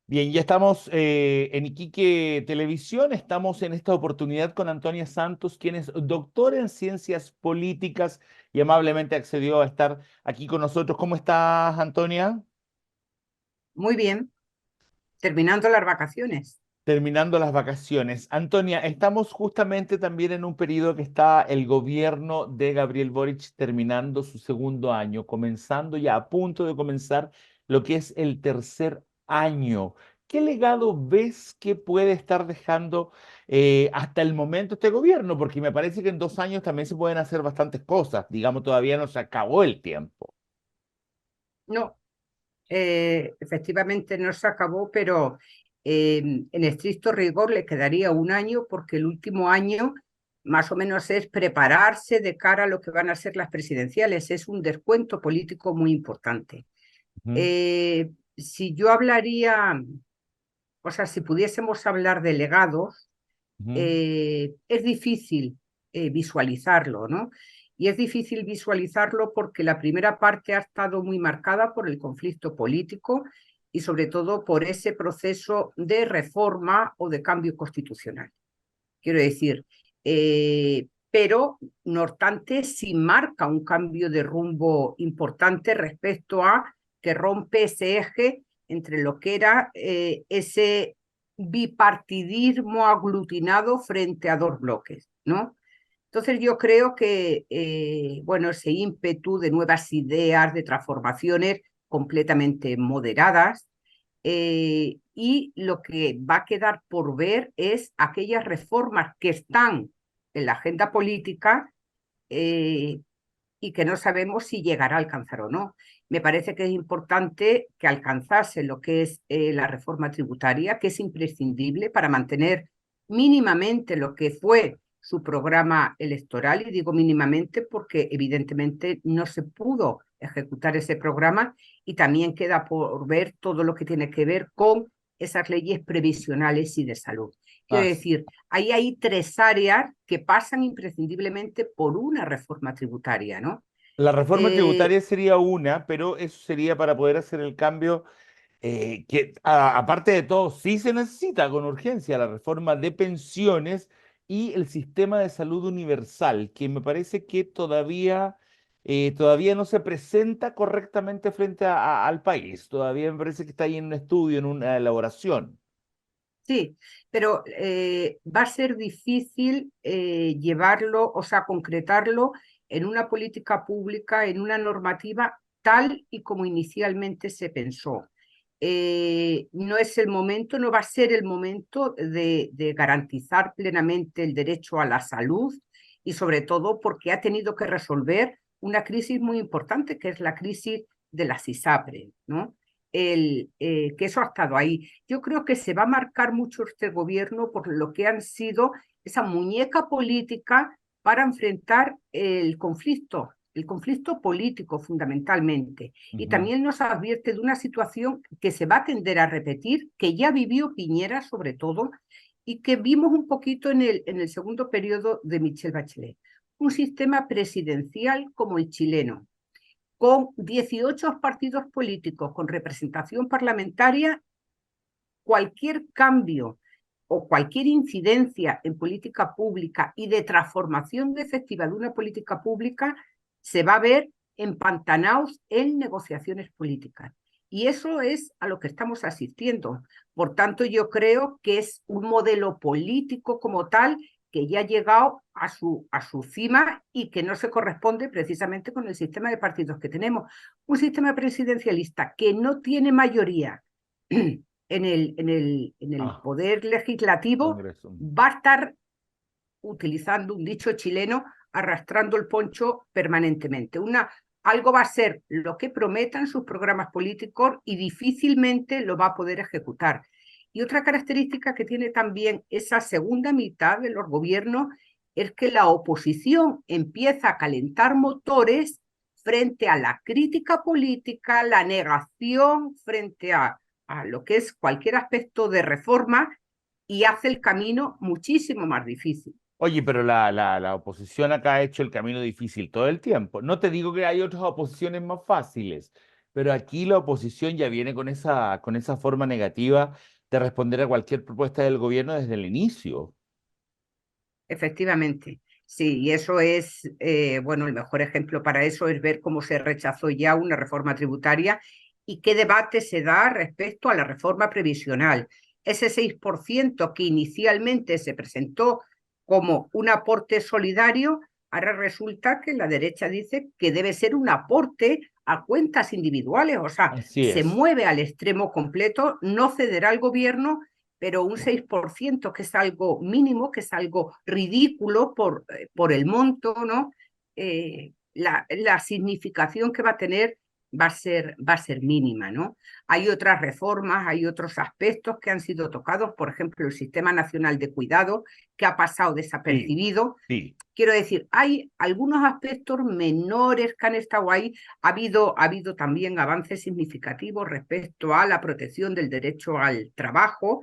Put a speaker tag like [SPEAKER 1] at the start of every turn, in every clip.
[SPEAKER 1] Bien, ya estamos en Iquique Televisión, estamos en esta oportunidad con Antonia Santos, quien es doctora en ciencias políticas y amablemente accedió a estar aquí con nosotros. ¿Cómo estás, Antonia?
[SPEAKER 2] Muy bien, terminando las vacaciones.
[SPEAKER 1] Terminando las vacaciones. Antonia, estamos justamente también en un periodo que está el gobierno de Gabriel Boric terminando su segundo año, comenzando ya a punto de comenzar lo que es el tercer año. ¿Qué legado ves que puede estar dejando hasta el momento este gobierno? Porque me parece que en 2 años también se pueden hacer bastantes cosas. Digamos, todavía no se acabó el tiempo.
[SPEAKER 2] No, efectivamente no se acabó, pero en estricto rigor le quedaría un año porque el último año más o menos es prepararse de cara a lo que van a ser las presidenciales. Es un descuento político muy importante.
[SPEAKER 1] Ujú,
[SPEAKER 2] Si yo hablaría, o sea, si pudiésemos hablar de legados,
[SPEAKER 1] ujú.
[SPEAKER 2] es difícil visualizarlo, ¿no? Y es difícil visualizarlo porque la primera parte ha estado muy marcada por el conflicto político y sobre todo por ese proceso de reforma o de cambio constitucional. Quiero decir, pero no obstante, sí marca un cambio de rumbo importante respecto a que rompe ese eje entre lo que era ese bipartidismo aglutinado frente a dos bloques, ¿no? Entonces yo creo que, bueno, ese ímpetu de nuevas ideas, de transformaciones completamente moderadas, y lo que va a quedar por ver es aquellas reformas que están en la agenda política eh, y que no sabemos si llegará a alcanzar o no. Me parece que es importante que alcanzase lo que es la reforma tributaria, que es imprescindible para mantener mínimamente lo que fue su programa electoral, y digo mínimamente porque evidentemente no se pudo ejecutar ese programa y también queda por ver todo lo que tiene que ver con esas leyes previsionales y de salud. Quiero
[SPEAKER 1] Ah,
[SPEAKER 2] decir, ahí hay tres áreas que pasan imprescindiblemente por una reforma tributaria, ¿no?
[SPEAKER 1] la reforma
[SPEAKER 2] Eh,
[SPEAKER 1] tributaria sería una, pero eso sería para poder hacer el cambio que aparte de todo, sí se necesita con urgencia la reforma de pensiones y el sistema de salud universal, que me parece que todavía no se presenta correctamente frente al país. Todavía me parece que está ahí en un estudio, en una elaboración.
[SPEAKER 2] sí, pero va a ser difícil llevarlo, o sea, concretarlo en una política pública, en una normativa tal y como inicialmente se pensó. No es el momento, no va a ser el momento de garantizar plenamente el derecho a la salud y sobre todo porque ha tenido que resolver una crisis muy importante, que es la crisis de las ISAPRE, ¿no? Que eso ha estado ahí. Yo creo que se va a marcar mucho este gobierno por lo que han sido esa muñeca política para enfrentar el conflicto político fundamentalmente. Y
[SPEAKER 1] Ujú.
[SPEAKER 2] también nos advierte de una situación que se va a tender a repetir, que ya vivió Piñera sobre todo, y que vimos un poquito en el segundo periodo de Michelle Bachelet. Un sistema presidencial como el chileno, con 18 partidos políticos con representación parlamentaria. Cualquier cambio o cualquier incidencia en política pública y de transformación efectiva de una política pública se va a ver empantanados en negociaciones políticas. Y eso es a lo que estamos asistiendo. Por tanto, yo creo que es un modelo político como tal que ya ha llegado a su cima y que no se corresponde precisamente con el sistema de partidos que tenemos. Un sistema presidencialista que no tiene mayoría en el
[SPEAKER 1] Ah,
[SPEAKER 2] poder legislativo,
[SPEAKER 1] Congreso.
[SPEAKER 2] va a estar, utilizando un dicho chileno, arrastrando el poncho permanentemente. Algo va a ser lo que prometan sus programas políticos y difícilmente lo va a poder ejecutar. Y otra característica que tiene también esa segunda mitad de los gobiernos es que la oposición empieza a calentar motores frente a la crítica política, la negación frente a lo que es cualquier aspecto de reforma, y hace el camino muchísimo más difícil.
[SPEAKER 1] Oye, pero la oposición acá ha hecho el camino difícil todo el tiempo. No te digo que hay otras oposiciones más fáciles, Pero aquí la oposición ya viene con esa forma negativa de responder a cualquier propuesta del gobierno desde el inicio.
[SPEAKER 2] Efectivamente, sí, y eso es, bueno, el mejor ejemplo para eso es ver cómo se rechazó ya una reforma tributaria y qué debate se da respecto a la reforma previsional. Ese 6% que inicialmente se presentó como un aporte solidario, ahora resulta que la derecha dice que debe ser un aporte a cuentas individuales, o sea,
[SPEAKER 1] Así
[SPEAKER 2] se
[SPEAKER 1] es.
[SPEAKER 2] mueve al extremo completo, no cederá al gobierno, pero un 6% que es algo mínimo, que es algo ridículo por el monto, ¿no? La significación que va a tener va a ser mínima, ¿no? Hay otras reformas, hay otros aspectos que han sido tocados, por ejemplo, el Sistema Nacional de Cuidado, que ha pasado
[SPEAKER 1] Sí,
[SPEAKER 2] desapercibido.
[SPEAKER 1] sí.
[SPEAKER 2] Quiero decir, hay algunos aspectos menores que han estado ahí. Ha habido también avances significativos respecto a la protección del derecho al trabajo,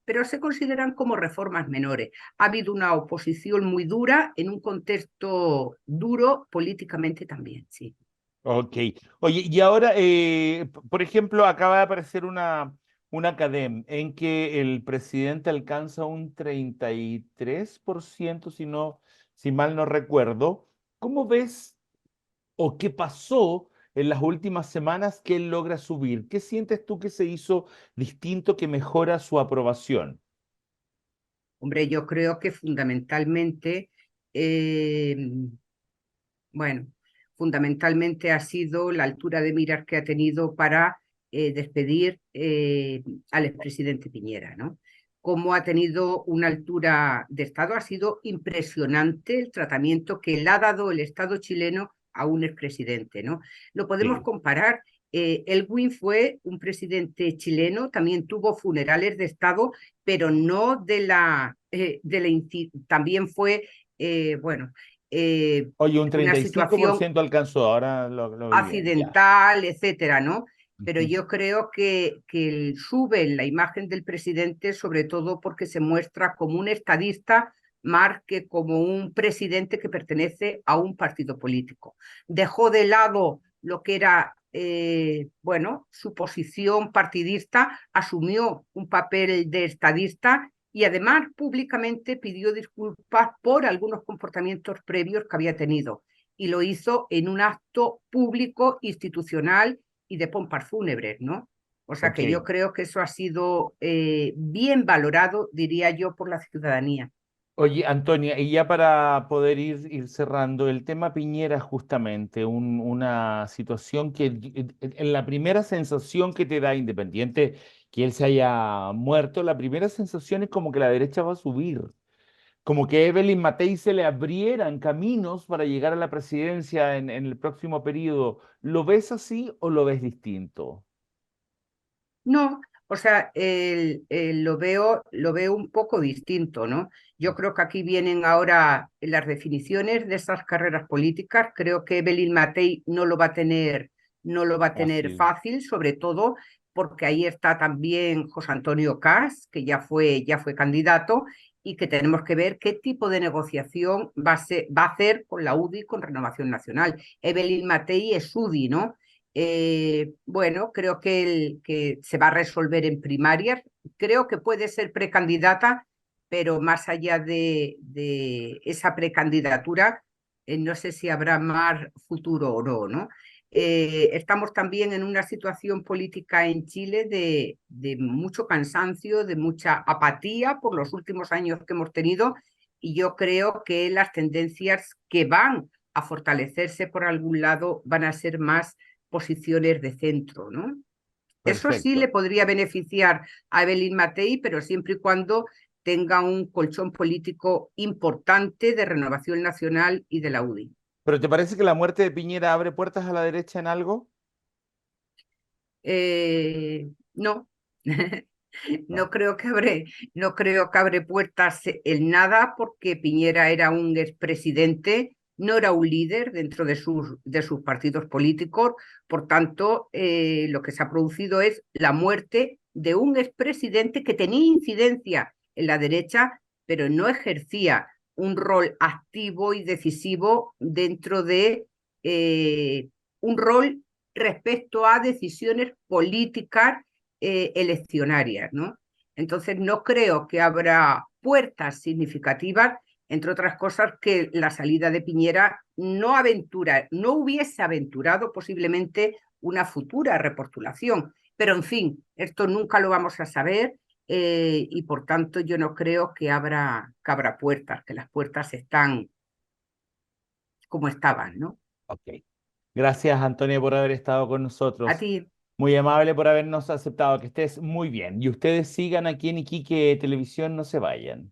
[SPEAKER 2] pero se consideran como reformas menores. Ha habido una oposición muy dura en un contexto duro políticamente también, sí.
[SPEAKER 1] Ok. Oye, y ahora, por ejemplo, acaba de aparecer una cadena en que el presidente alcanza un 33%, si mal no recuerdo. ¿Cómo ves o qué pasó en las últimas semanas que él logra subir? ¿Qué sientes tú que se hizo distinto que mejora su aprobación?
[SPEAKER 2] Hombre, yo creo que fundamentalmente, eh, bueno, fundamentalmente ha sido la altura de miras que ha tenido para despedir al expresidente Piñera, ¿no? Cómo ha tenido una altura de Estado, ha sido impresionante el tratamiento que le ha dado el Estado chileno a un expresidente, ¿no? Lo podemos
[SPEAKER 1] Sí.
[SPEAKER 2] comparar. Elwin fue un presidente chileno, también tuvo funerales de Estado, pero no también fue, bueno,
[SPEAKER 1] Oye, un
[SPEAKER 2] una
[SPEAKER 1] treinta y cinco por
[SPEAKER 2] situación
[SPEAKER 1] ciento alcanzó, ahora lo vi bien, ya.
[SPEAKER 2] accidental, etcétera, ¿no? Pero
[SPEAKER 1] Ujú.
[SPEAKER 2] yo creo que sube la imagen del presidente, sobre todo porque se muestra como un estadista más que como un presidente que pertenece a un partido político. Dejó de lado lo que era, bueno, su posición partidista, asumió un papel de estadista y además públicamente pidió disculpas por algunos comportamientos previos que había tenido y lo hizo en un acto público, institucional y de pompas fúnebres, ¿no? O sea
[SPEAKER 1] Ok.
[SPEAKER 2] que yo creo que eso ha sido bien valorado, diría yo, por la ciudadanía.
[SPEAKER 1] Oye, Antonia, y ya para poder ir cerrando, el tema Piñera justamente, una situación que en la primera sensación que te da, independiente que él se haya muerto, la primera sensación es como que la derecha va a subir, como que Evelyn Matei se le abrieran caminos para llegar a la presidencia en el próximo periodo. ¿Lo ves así o lo ves distinto?
[SPEAKER 2] No, o sea, lo veo un poco distinto, ¿no? Yo creo que aquí vienen ahora las definiciones de esas carreras políticas. Creo que Evelyn Matei no lo va a tener, no lo va a tener
[SPEAKER 1] Fácil.
[SPEAKER 2] fácil, sobre todo porque ahí está también José Antonio Caz, que ya fue candidato, y que tenemos que ver qué tipo de negociación va a hacer con la UDI, con Renovación Nacional. Evelyn Matei es UDI, ¿no? Bueno, creo que se va a resolver en primarias. Creo que puede ser precandidata, pero más allá de esa precandidatura, no sé si habrá más futuro o no, ¿no? Estamos también en una situación política en Chile de mucho cansancio, de mucha apatía por los últimos años que hemos tenido, y yo creo que las tendencias que van a fortalecerse por algún lado van a ser más posiciones de centro, ¿no? Eso sí le
[SPEAKER 1] Perfecto.
[SPEAKER 2] podría beneficiar a Evelyn Matei, pero siempre y cuando tenga un colchón político importante de Renovación Nacional y de la UDI.
[SPEAKER 1] ¿Pero te parece que la muerte de Piñera abre puertas a la derecha en algo?
[SPEAKER 2] No,
[SPEAKER 1] No.
[SPEAKER 2] no creo que abre puertas en nada porque Piñera era un expresidente, no era un líder dentro de sus partidos políticos. Por tanto, lo que se ha producido es la muerte de un expresidente que tenía incidencia en la derecha, pero no ejercía un rol activo y decisivo dentro de un rol respecto a decisiones políticas eleccionarias, ¿no? Entonces, no creo que habrá puertas significativas, entre otras cosas, que la salida de Piñera no hubiese aventurado posiblemente una futura repostulación. Pero, en fin, esto nunca lo vamos a saber y, por tanto, yo no creo que abra puertas, que las puertas están como estaban, ¿no?
[SPEAKER 1] Ok. Gracias, Antonia, por haber estado con
[SPEAKER 2] A
[SPEAKER 1] nosotros.
[SPEAKER 2] ti,
[SPEAKER 1] Muy amable por habernos aceptado. Que estés muy bien. Y ustedes sigan aquí en Iquique Televisión, no se vayan.